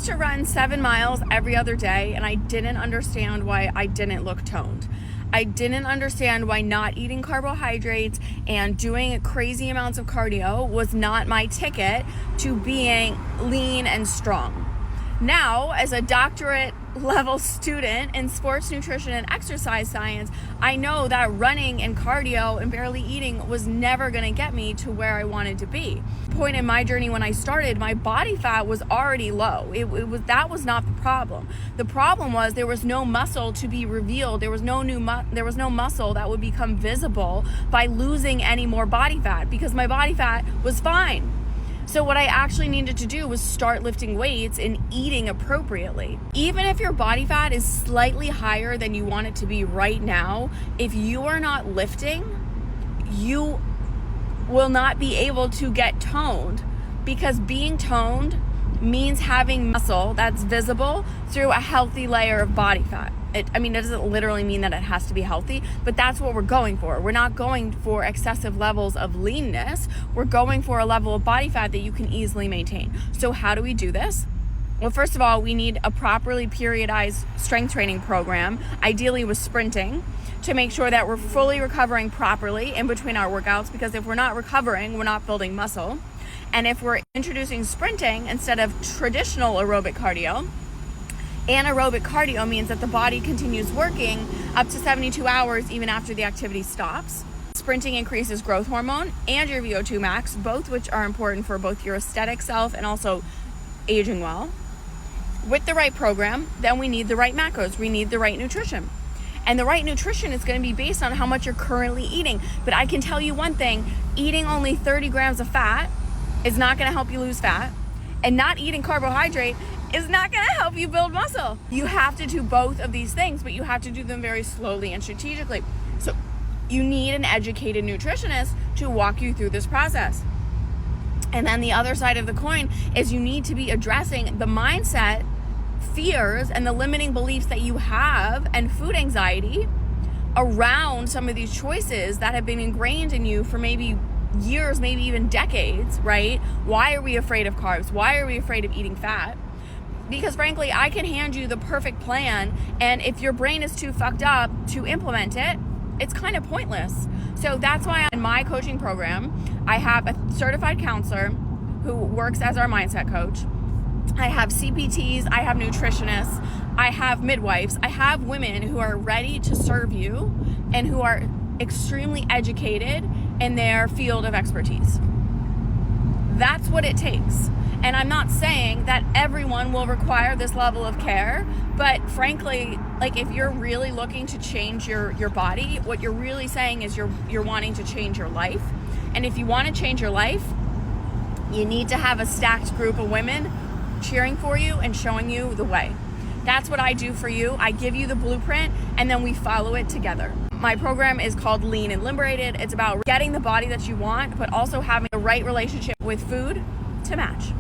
used to run 7 miles every other day, and I didn't understand why I didn't look toned. I didn't understand why not eating carbohydrates and doing crazy amounts of cardio was not my ticket to being lean and strong. Now, as a doctorate level student in sports nutrition and exercise science, I know that running and cardio and barely eating was never going to get me to where I wanted to be. Point in my journey when I started, my body fat was already low. That was not the problem. The problem was there was no muscle to be revealed. There was no muscle that would become visible by losing any more body fat because my body fat was fine. So what I actually needed to do was start lifting weights and eating appropriately. Even if your body fat is slightly higher than you want it to be right now, if you are not lifting, you will not be able to get toned, because being toned means having muscle that's visible through a healthy layer of body fat. It doesn't literally mean that it has to be healthy, but that's what we're going for. We're not going for excessive levels of leanness. We're going for a level of body fat that you can easily maintain. So how do we do this? Well, first of all, we need a properly periodized strength training program, ideally with sprinting, to make sure that we're fully recovering properly in between our workouts, because if we're not recovering, we're not building muscle. And if we're introducing sprinting instead of traditional aerobic cardio, anaerobic cardio means that the body continues working up to 72 hours even after the activity stops. Sprinting increases growth hormone and your VO2 max, both which are important for both your aesthetic self and also aging well. With the right program, then we need the right macros. We need the right nutrition. And the right nutrition is going to be based on how much you're currently eating. But I can tell you one thing, eating only 30 grams of fat is not going to help you lose fat. And not eating carbohydrate is not going to help you build muscle. You have to do both of these things, but you have to do them very slowly and strategically. So you need an educated nutritionist to walk you through this process. And then the other side of the coin is you need to be addressing the mindset, fears, and the limiting beliefs that you have and food anxiety around some of these choices that have been ingrained in you for maybe years, maybe even decades, right? Why are we afraid of carbs? Why are we afraid of eating fat? Because frankly, I can hand you the perfect plan, and if your brain is too fucked up to implement it, it's kind of pointless. So that's why in my coaching program, I have a certified counselor who works as our mindset coach. I have CPTs, I have nutritionists, I have midwives, I have women who are ready to serve you and who are extremely educated in their field of expertise. That's what it takes. And I'm not saying that everyone will require this level of care, but frankly, like if you're really looking to change your body, what you're really saying is you're wanting to change your life. And if you want to change your life, you need to have a stacked group of women cheering for you and showing you the way. That's what I do for you. I give you the blueprint and then we follow it together. My program is called Lean and Liberated. It's about getting the body that you want, but also having the right relationship with food to match.